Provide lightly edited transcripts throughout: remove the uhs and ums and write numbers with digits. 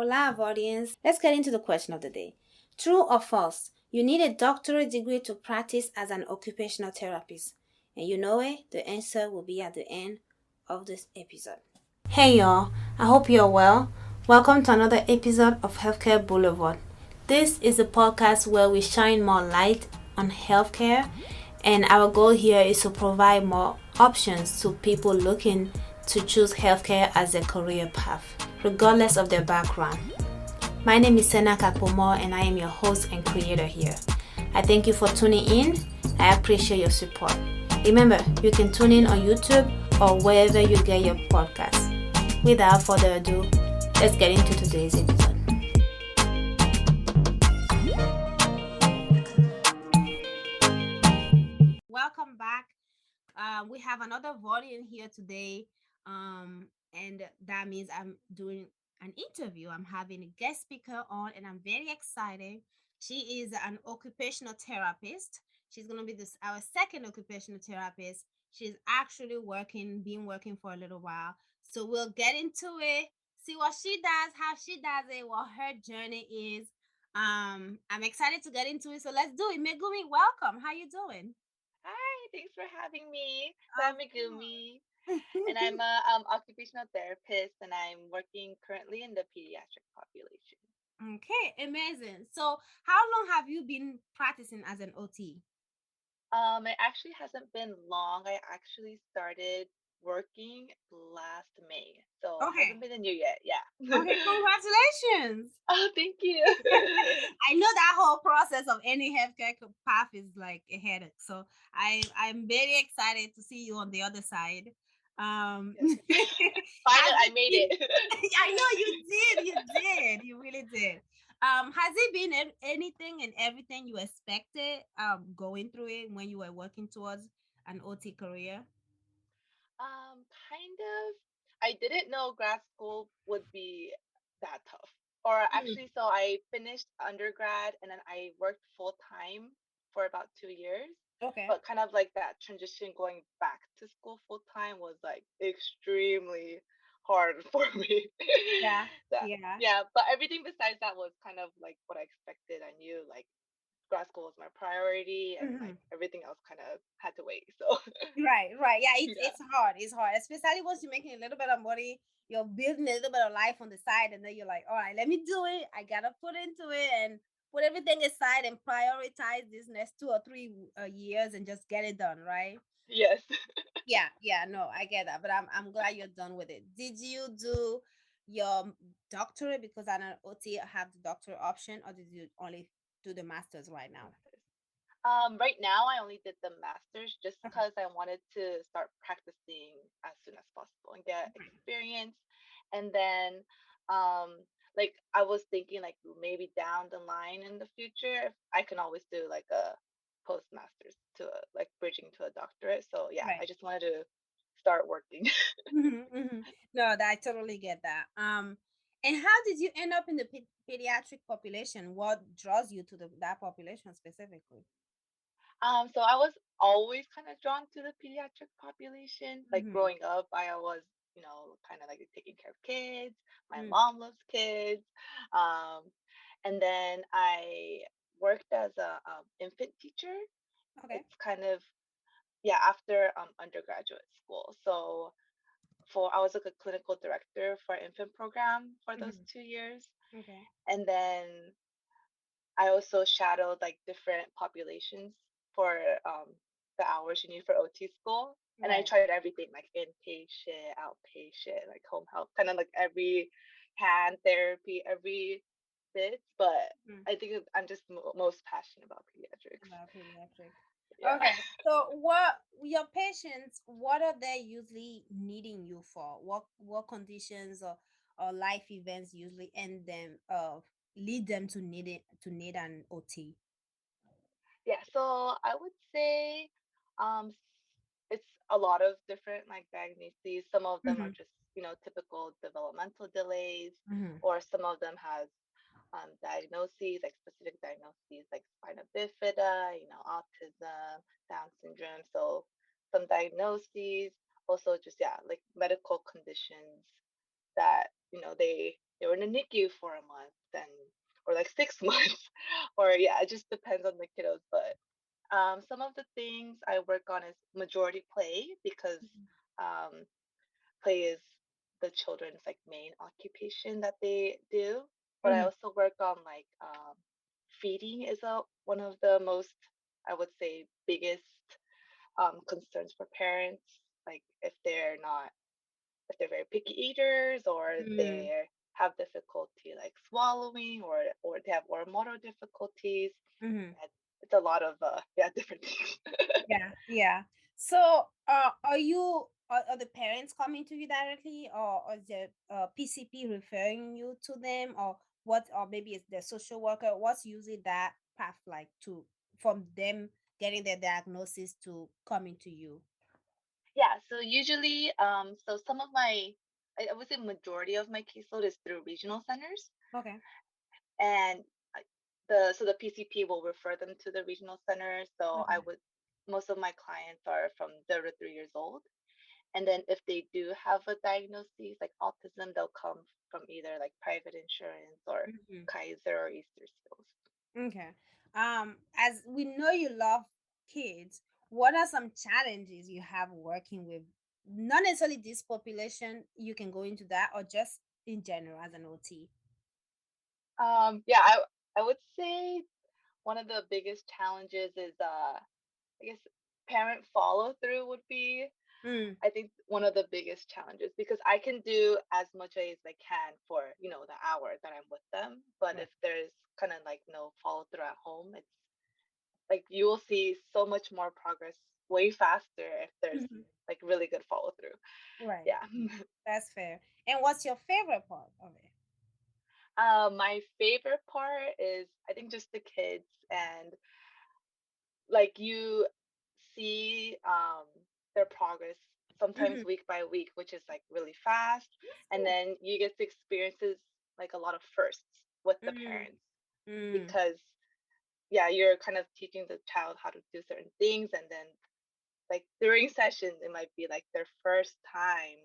Hola, Vardians. Let's get into the question of the day. True or false? You need a doctorate degree to practice as an occupational therapist. And you know it, the answer will be at the end of this episode. Hey y'all, I hope you're well. Welcome to another episode of Healthcare Boulevard. This is a podcast where we shine more light on healthcare, and our goal here is to provide more options to people looking to choose healthcare as a career path, regardless of their background. My name is Sena Kakpomo, and I am your host and creator here. I thank you for tuning in. I appreciate your support. Remember, you can tune in on YouTube or wherever you get your podcasts. Without further ado, let's get into today's episode. Welcome back. We have another Vardian here today, and that means I'm doing an interview. I'm having a guest speaker on, and I'm very excited. She is an occupational therapist. She's gonna be our second occupational therapist. She's actually been working for a little while. So we'll get into it, see what she does, how she does it, what her journey is. I'm excited to get into it. So let's do it. Megumi, welcome. How you doing? Hi, thanks for having me. So Of I'm Megumi, course. and I'm a occupational therapist, and I'm working currently in the pediatric population. Okay, amazing. So, how long have you been practicing as an OT? It actually hasn't been long. I actually started working last May, so it Okay. hasn't been a year yet. Yeah. Okay, congratulations. Oh, thank you. I know that whole process of any healthcare path is like a headache. So I'm very excited to see you on the other side. Yes. Finally, Has I it made been it. I know you really did. Has it been anything and everything you expected going through it when you were working towards an OT career? Kind of. I didn't know grad school would be that tough. Or Mm, actually, so I finished undergrad and then I worked full time for about 2 years. okay. But kind of like that transition going back to school full time was like extremely hard for me. Yeah. That Yeah. yeah, but everything besides that was kind of like what I expected. I knew like grad school was my priority and like Mhm. everything else kind of had to wait. So Right, right. Yeah, it's yeah. it's hard. It's hard, especially once you're making a little bit of money, you're building a little bit of life on the side, and then you're like, all right, let me do it. I gotta put into it and put everything aside and prioritize this next 2 or 3 years and just get it done, right? Yes. Yeah, yeah. No, I get that, but I'm glad you're done with it. Did you do your doctorate because I know OT have the doctorate option, or did you only do the masters right The now? masters. Right now, I only did the masters just Okay. because I wanted to start practicing as soon as possible and get experience. And then, um, like I was thinking, like maybe down the line in the future, if I can always do like a postmasters to like bridging to a doctorate. So yeah, Right. I just wanted to start working. No, I totally get that. And how did you end up in the pediatric population? What draws you to that population specifically? So I was always kind of drawn to the pediatric population. Like Mm-hmm. growing up, I was, kind of like taking care of kids. My Mm. mom loves kids. Um, and then I worked as a infant teacher. Okay. It's kind of yeah after undergraduate school. So for I was like a clinical director for infant program for those Mm-hmm. 2 years, Okay. and then I also shadowed like different populations for the hours you need for OT school. And I Right. tried everything like inpatient, outpatient, like home health, kind of like every hand therapy, every bit. But Mm. I think I'm just most passionate about pediatrics. About pediatric. Yeah. Okay. So, what your patients? What are they usually needing you for? What conditions or life events usually end them lead them to need an OT? Yeah, so I would say um s- it's a lot of different like diagnoses. Some of them are Mm-hmm. just, typical developmental delays, Mm-hmm. or some of them has diagnoses, like specific diagnoses like spina bifida, autism, Down syndrome. So some diagnoses, also just yeah, like medical conditions that, they they were in the NICU for a month, and or like 6 months, or yeah, it just depends on the kiddos. But some of the things I work on is majority play because um, play is the children's like main occupation that they do. But I Mm-hmm. also work on like feeding is a one of the most, I would say, biggest concerns for parents. Like if they're very picky eaters, or Mm-hmm. they have difficulty like swallowing, or they have oral difficulties. Mm-hmm. Yeah, it's a lot of yeah, different things. Yeah, yeah. So, are the parents coming to you directly, or is the PCP referring you to them, or what? Or maybe it's the social worker. What's usually that path like to from them getting their diagnosis to coming to you? Yeah, so usually, so some of my, I would say majority of my caseload is through regional centers, Okay. and the PCP will refer them to the regional center. So I Okay. would, most of my clients are from 0 to 3 years old, and then if they do have a diagnosis like autism, they'll come from either like private insurance or Mhm. Kaiser or Easter Seals. Okay. As we know you love kids, what are some challenges you have working with not necessarily this population, you can go into that, or just in general as an OT? Yeah, I would say one of the biggest challenges is I guess parent follow through would be, Mm, I think, one of the biggest challenges, because I can do as much as I can for, the hour that I'm with them, but right. if there's kind of like no follow through at home, it's like you will see so much more progress way faster if there's Mhm. like really good follow through. Right. Yeah. That's fair. And what's your favorite part of it? My favorite part is, I think, just the kids, and like you see their progress sometimes Mhm. week by week, which is like really fast, That's and good. then you get to experiences like a lot of firsts with the Mm, parents, mm. because yeah, you're kind of teaching the child how to do certain things, and then like during sessions it might be like their first time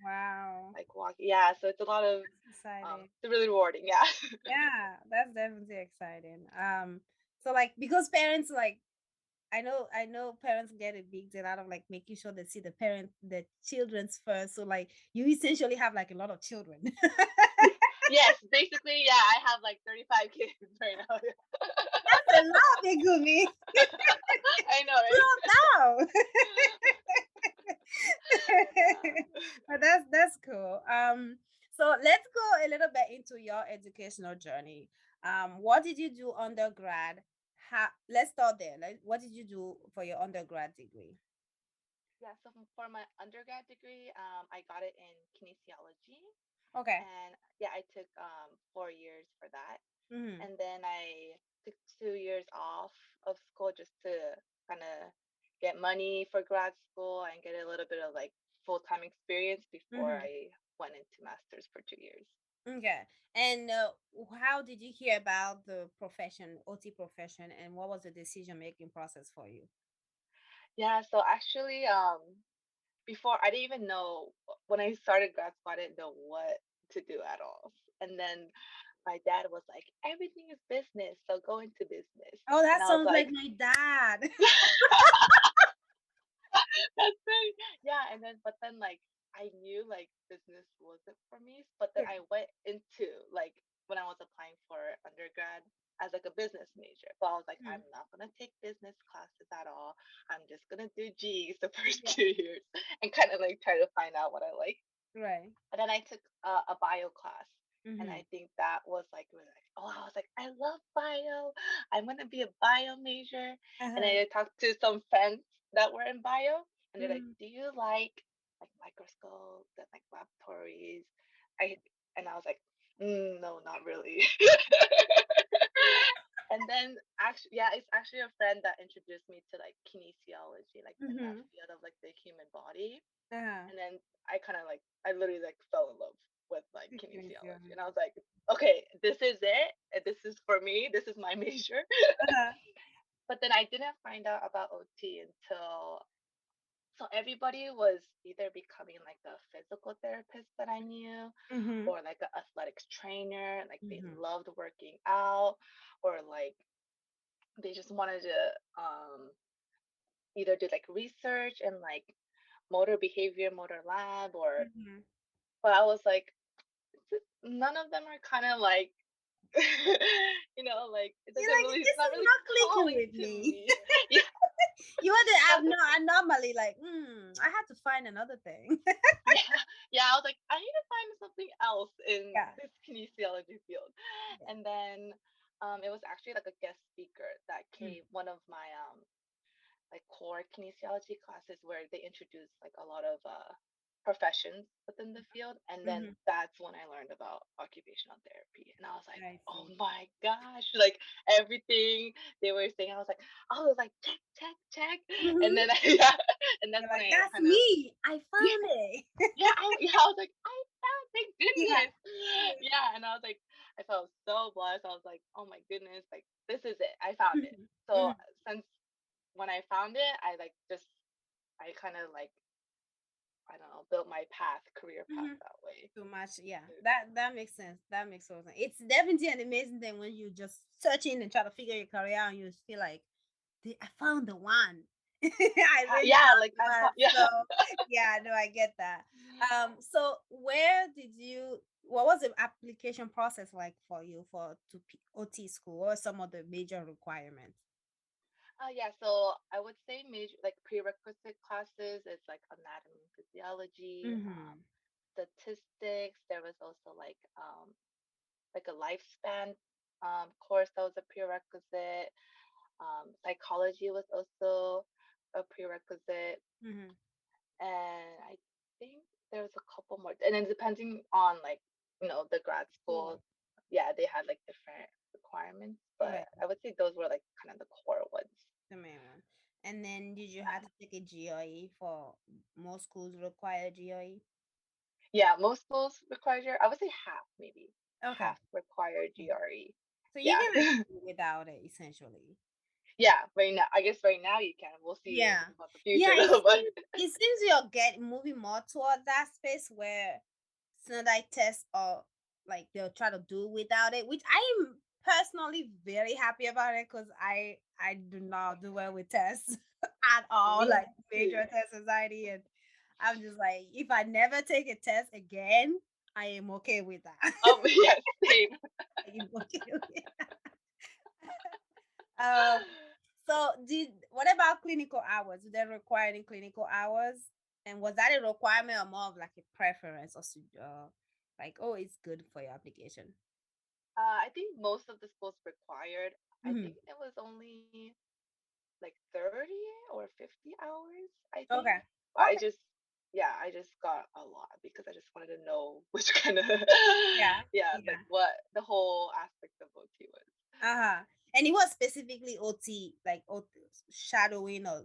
Wow. like walking. Yeah, so it's a lot of That's exciting. it's really rewarding. Yeah. Yeah, that's definitely exciting. So like because parents like I know parents get a big deal out of like making sure they see the children's first. So like you essentially have like a lot of children. Yes, basically, yeah, I have like 35 kids right now. That's a lot, Megumi. I know, right? Slow down. Yeah. But that's cool. So let's go a little bit into your educational journey. What did you do undergrad? Let's start there. Like, what did you do for your undergrad degree? Yeah, so for my undergrad degree, I got it in kinesiology, Okay. and yeah, I took 4 years for that, Mm-hmm. and then I took 2 years off of school just to kind of get money for grad school and get a little bit of like full-time experience before Mm-hmm. I went into masters for 2 years. Okay. And how did you hear about the profession, OT profession, and what was the decision making process for you? Yeah, so actually, before I didn't even know, when I started grad school, I didn't know what to do at all. And then my dad was like, everything is business, so go into business. Oh, And that I was sounds like like, my dad. that's right. Yeah, and then but then like I knew like business wasn't for me, but then I went into like when I was applying for undergrad as like a business major. But I was like, I'm Mhm. not gonna take business classes at all. I'm just gonna do G's the first Yeah. 2 years and kind of like try to find out what I like. Right. And then I took a bio class. And Mm-hmm. I think that was like really like, oh, I was like, I love bio. I'm gonna be a bio major. And Uh-huh. I talked to some friends that were in bio, and they're like, Mm. do you like microscopes and like laboratories? I and I was like, no, not really. And then actually, yeah, it's actually a friend that introduced me to like kinesiology, like in that Mm-hmm. field of like the human body. Uh-huh. And then I literally like fell in love with like Security kinesiology. And I theology. was like, okay, this is it. And this is for me. This is my major. Uh-huh. But then I didn't find out about OT until So everybody was either becoming like a physical therapist that I knew, Mm-hmm. or like an athletics trainer, like they Mm-hmm. loved working out, or like they just wanted to either do like research and like motor behavior, motor lab, or Mm-hmm. but I was like, none of them are kind of like, like it You're doesn't like, really, it's this not is really not clicking calling with to me. me. Yeah, You want to I have was no like, anomaly, like, I had to find another thing. yeah, yeah. I was like, I need to find something else in Yeah. this kinesiology field. Yeah. And then it was actually like a guest speaker that Mm. came, one of my like core kinesiology classes where they introduce like a lot of professions within the field, and then Mm-hmm. that's when I learned about occupational therapy, and I was like, I oh see. my gosh, like everything they were saying, I was like check check check, and Mm-hmm. then yeah, and that's You're when like, I that's kind of, me. I yeah, found it. yeah, I was like, I found, thank Yeah. goodness. Yeah, and I was like, I felt so blessed. I was like, oh my goodness, like this is it, I found it. Mm-hmm. So Mm-hmm. since when I found it, I like just, I kind of like, I don't know, built my path, career path Mm-hmm. that way. Too much. Yeah. That makes sense. That makes total sense. It's definitely an amazing thing when you just searching and try to figure your career out and you feel like, I found the one. I Yeah, really yeah, found like the I one. thought, yeah. So yeah, no, I get that. So where did you? What was the application process like for you for OT school? Or some of the major requirements? Yeah, so I would say major like prerequisite classes is like anatomy, physiology, Mm-hmm. statistics. There was also like a lifespan course that was a prerequisite. Psychology was also a prerequisite, Mm-hmm. and I think there was a couple more. And then depending on like, the grad school, Cool. yeah, they had like different requirements, but Right. I would say those were like kind of the core ones. The main one. And then did you have Yeah. to take a GRE for most schools require GRE? Yeah, most schools require GRE. I would say half, maybe Okay. half require Okay. GRE. So you Yeah. can like do without it essentially. Yeah, right now, I guess right now you can. We'll see Yeah. about the Yeah, future though, but it seems you're getting moving more toward that space where standardized tests are like they'll try to do without it, which I am personally very happy about it because I do not do well with tests at all, me like too. major test anxiety, and I'm just like, if I never take a test again, I am okay with that. Yeah, same. I am okay with it. Um, so did what about clinical hours? Do they require any clinical hours? And was that a requirement or more of like a preference or like, oh, it's good for your application? I think most of the schools required. I Hmm. think it was only like 30 or 50 hours, I think. Okay. But Okay. yeah, I just got a lot because I just wanted to know which kind of, Yeah. yeah, like Yeah. what the whole aspect of OT was. Uh-huh. And it was specifically OT, like OT, shadowing or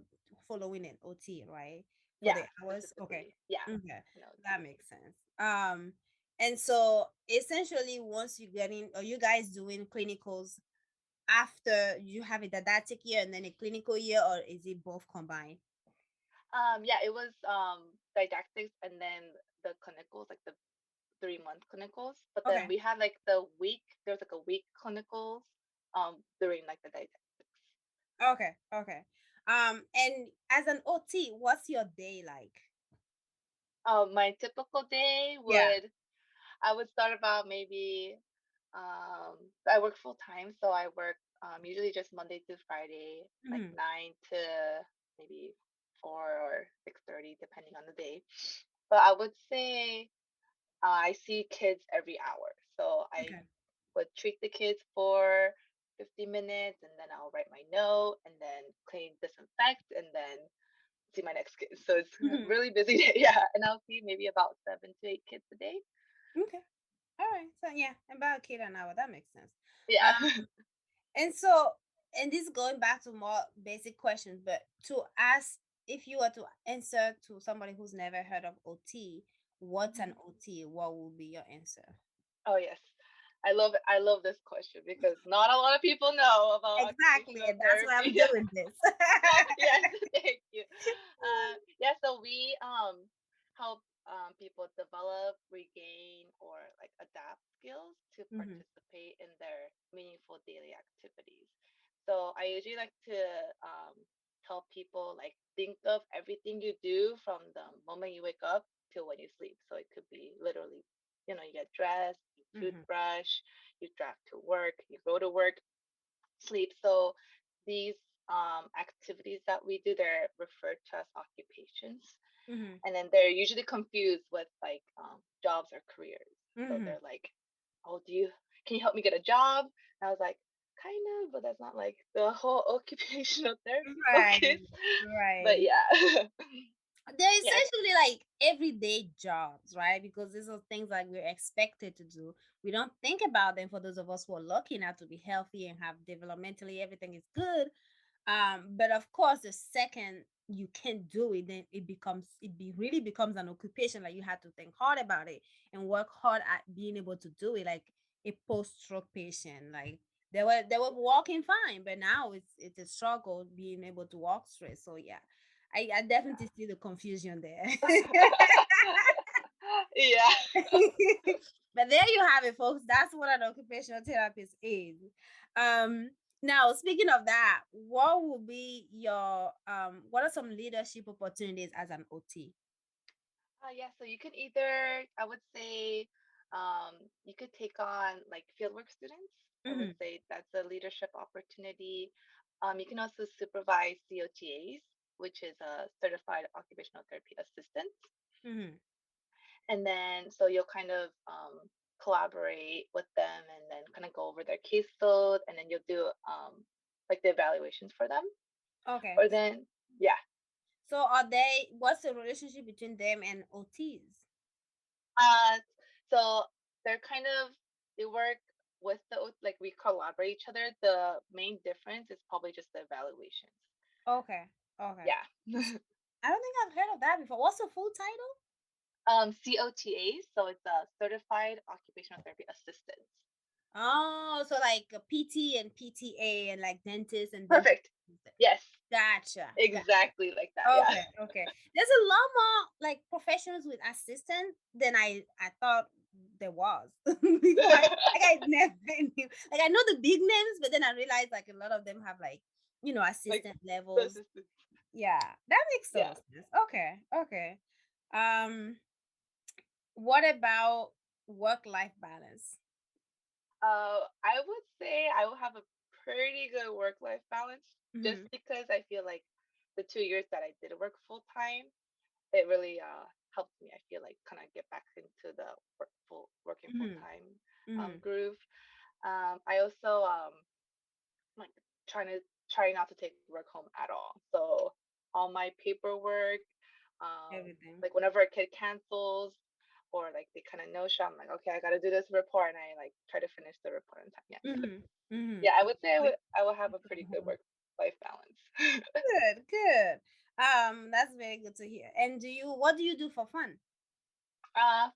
following an OT, right? For Yeah, the hours. Okay. specifically. Yeah, Okay. no That OT. makes sense. And so essentially once you get in, are you guys doing clinicals after you have a didactic year and then a clinical year, or is it both combined? Yeah, it was didactics and then the clinicals, like the 3 month clinicals. But then Okay. we had like there's like a week clinicals during like the didactics. Okay. Okay. And as an OT, what's your day like? My typical day Yeah. I would start about maybe I work full time, so I work usually just Monday to Friday, like Hmm. 9 to maybe 4 or 6:30, depending on the day. But I would say I see kids every hour, so I Okay. would treat the kids for 50 minutes, and then I'll write my note, and then clean, disinfect, and then see my next kid. So it's a Hmm. really busy day, yeah. And I'll see maybe about 7 to 8 kids a day. Okay. All right. So yeah, about a kid an hour. That makes sense. Yeah. Um, and so, and this is going back to more basic questions, but to ask if you were to answer to somebody who's never heard of OT, what's an Mhm. OT? What would be your answer? Oh yes. I love this question because not a lot of people know about Exactly, occupational and that's why I'm therapy. doing this. Yes, thank you. Yeah, so we help people develop, regain, or like adapt skills to Hmm. participate in their meaningful daily activities. So I usually like to tell people like think of everything you do from the moment you wake up till when you sleep. So it could be literally, you get dressed, you Hmm. toothbrush, you drive to work, you go to work, sleep. So these activities that we do, they're referred to as occupations, Hmm. and then they're usually confused with like jobs or careers. So Hmm. they're like, "Oh, can you help me get a job?" And I was like, "Kind of, but that's not like the whole occupational therapy Right, focus." But right. yeah, They're yes, essentially like everyday jobs, right? Because these are things like we're expected to do. We don't think about them for those of us who are lucky enough to be healthy and have developmentally everything is good. But of course, the second you can do it, then really becomes an occupation. Like you have to think hard about it and work hard at being able to do it. Like a post-stroke patient, like they were walking fine, but now it's a struggle being able to walk straight. So yeah, I definitely see the confusion there. yeah. But there you have it, folks. That's what an occupational therapist is. Um, Now speaking of that, what will be your what are some leadership opportunities as an OT? Yeah, so you could either, I would say, you could take on like fieldwork students. I would Mm-hmm. say that's a leadership opportunity. You can also supervise COTAs, which is a certified occupational therapy assistant. Mm-hmm. And then so you'll kind of collaborate with them and then kind of go over their caseload, and then you'll do like the evaluations for them. Okay. Or then, yeah, So are they what's the relationship between them and OTs? Uh, so they're kind of they work with like we collaborate each other. The main difference is probably just the evaluations. Okay. Okay. Yeah. I don't think I've heard of that before. What's the full title? COTAs, so it's a certified occupational therapy assistants. Oh, so like a PT and PTA and like dentist and dentist. Perfect. Yes, Gotcha. exactly like that. Yeah. Okay, okay. There's a lot more like professionals with assistant than I thought there was before. I never knew. Like I know the big names, but then I realized like a lot of them have like Like assistant the levels. assistants. Yeah, that makes Yeah. total sense. Okay, okay. Um, what about work life balance? I would say I will have a pretty good work-life balance just Mm-hmm. because I feel like the 2 years that I did work full time, it really helped me. I feel like kind of get back into the working full Mm-hmm. time Mm-hmm. groove. I also like try not to take work home at all. So all my paperwork, Everything. like whenever a kid cancels or like they kind of no show, I'm like, okay, I got to do this report, and I like try to finish the report on time. Yes, Mm-hmm. Mm-hmm. yeah, I would say Like, I would have a pretty good work life balance. good, good. That's very good to hear. And what do you do for fun?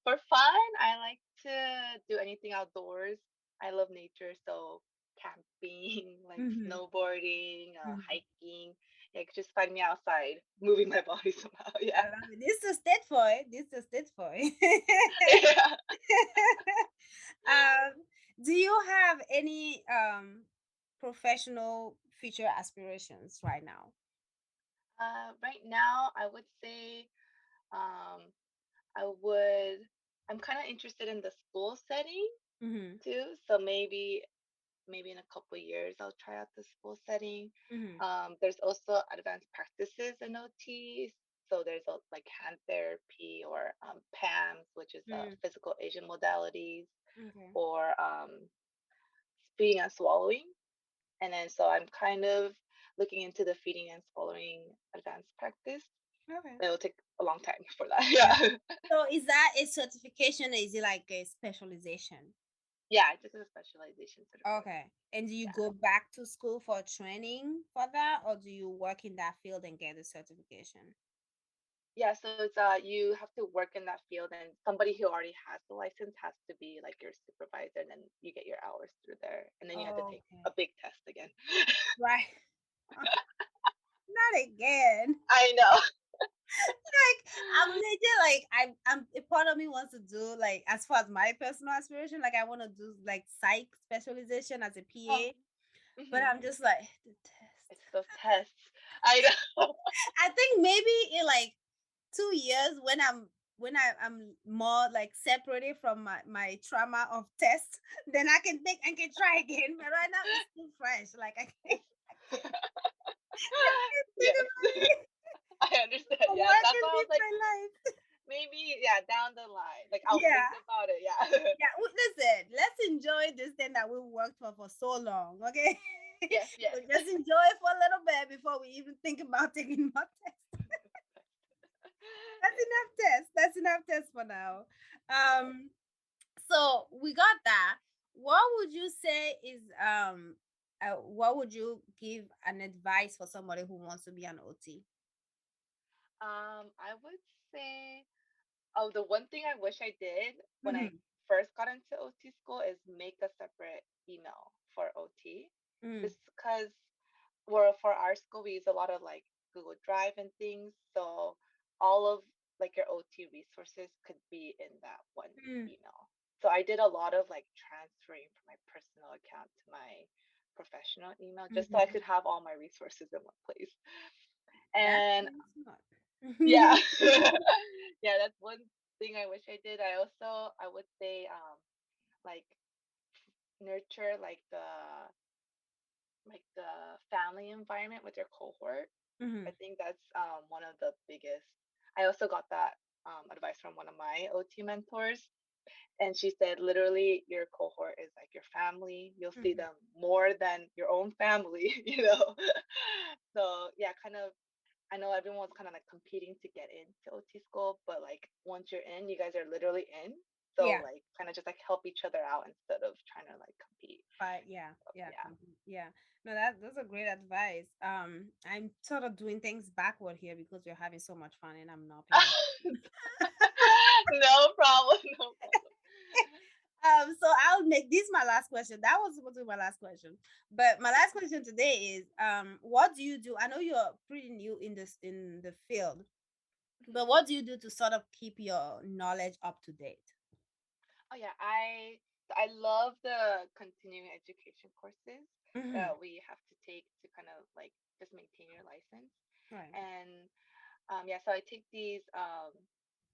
For fun, I like to do anything outdoors. I love nature, so camping, like Mm-hmm. snowboarding, Mm-hmm. hiking. Like just find me outside, moving my body somehow. Yeah. I love it. This is state for it. This is state for it. Yeah. um, do you have any professional future aspirations right now? Right now, I would say um, I would. I'm kind of interested in the school setting Mm-hmm. too. So maybe in a couple years I'll try out the school setting. Mm-hmm. There's also advanced practices in OT. So there's like hand therapy or PAMS, which is physical Asian modalities, Okay. or feeding and swallowing. And then so I'm kind of looking into the feeding and swallowing advanced practice. Okay. It will take a long time for that. Yeah. Yeah. So is that a certification or is it like a specialization? Yeah, I took a specialization certificate. Okay. And do you Yeah. go back to school for training for that, or do you work in that field and get the certification? Yeah, so it's you have to work in that field, and somebody who already has the license has to be like your supervisor, and then you get your hours through there, and then you have to take a Okay. big test again. Right. Not again. I know. Like I'm legit like I'm a part of me wants to do like as far as my personal aspiration, like I want to do like psych specialization as a Oh, PA, but hmm, I'm just like the test. it's those tests. I know. I think maybe in like 2 years when I'm more like separated from my trauma of tests, then I can think and can try again. But right now it's too fresh. Like I can't, I can't think Yes, about it. I understand. I'm Yeah, that's working why I was with like, my life. maybe, yeah, down the line, like I'll Yeah. think about it. Yeah. Yeah, listen, let's enjoy this thing that we worked for so long, okay? Yes, yes. So just enjoy it for a little bit before we even think about taking more tests. That's enough tests. That's enough tests for now. Um, so we got that. What would you say is what would you give an advice for somebody who wants to be an OT? I would say, oh, the one thing I wish I did when I Mm-hmm. first got into OT school is make a separate email for OT. Mm-hmm. Just because we're for our school, we use a lot of like Google Drive and things. So all of like your OT resources could be in that one email. So I did a lot of like transferring from my personal account to my professional email just so I Mm-hmm. could have all my resources in one place. That's And really smart. yeah. Yeah, that's one thing I wish I did. I would say like nurture like the family environment with your cohort. I Mm-hmm. think that's one of the biggest. I also got that advice from one of my OT mentors, and she said literally your cohort is like your family. You'll see Mm-hmm. them more than your own family, you know. So yeah, kind of I know everyone's kind of like competing to get into OT school, but like once you're in, you guys are literally in. So Yeah. like kind of just like help each other out instead of trying to like compete. But yeah, So yeah, yeah. yeah. No, that's a great advice. I'm sort of doing things backward here because we're having so much fun and I'm not paying. No problem. No problem. So I'll make this my last question. That was supposed to be my last question, but my last question today is, what do you do? I know you're pretty new in the field, Mhm. but what do you do to sort of keep your knowledge up to date? Oh yeah, I love the continuing education courses Mm-hmm. that we have to take to kind of like just maintain your license. Right. And yeah, so I take these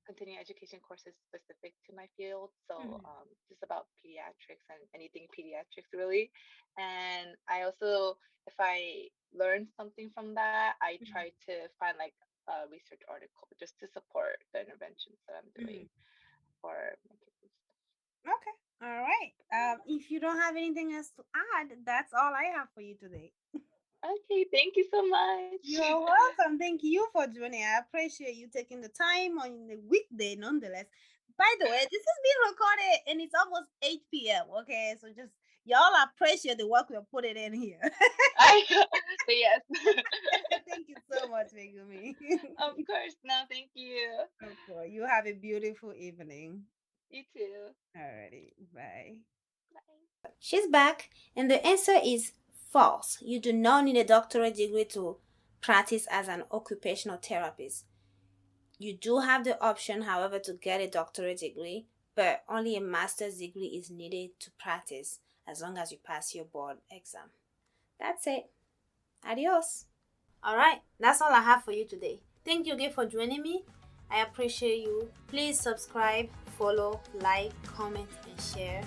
continuing education courses specific to my field. So Mm-hmm. just about pediatrics and anything pediatrics really. And I also, if I learn something from that, I try to find like a research article just to support the interventions that I'm Mm-hmm. doing for my kids. Okay. All right. If you don't have anything else to add, that's all I have for you today. Okay, thank you so much. You're welcome. Thank you for joining. I appreciate you taking the time on the weekday, nonetheless. By the way, this is being recorded and it's almost 8 p.m. Okay, so just y'all appreciate the work we're putting in here. I say yes. Thank you so much, Megumi. Of course. No, thank you. Of course, you have a beautiful evening. You too. Alrighty, bye. Bye. She's back, and the answer is false. You do not need a doctorate degree to practice as an occupational therapist. You do have the option, however, to get a doctorate degree, but only a master's degree is needed to practice as long as you pass your board exam. That's it. Adios. All right, that's all I have for you today. Thank you again for joining me. I appreciate you. Please subscribe, follow, like, comment, and share.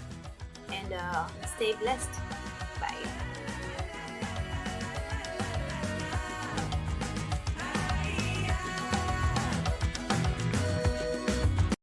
And stay blessed. Bye.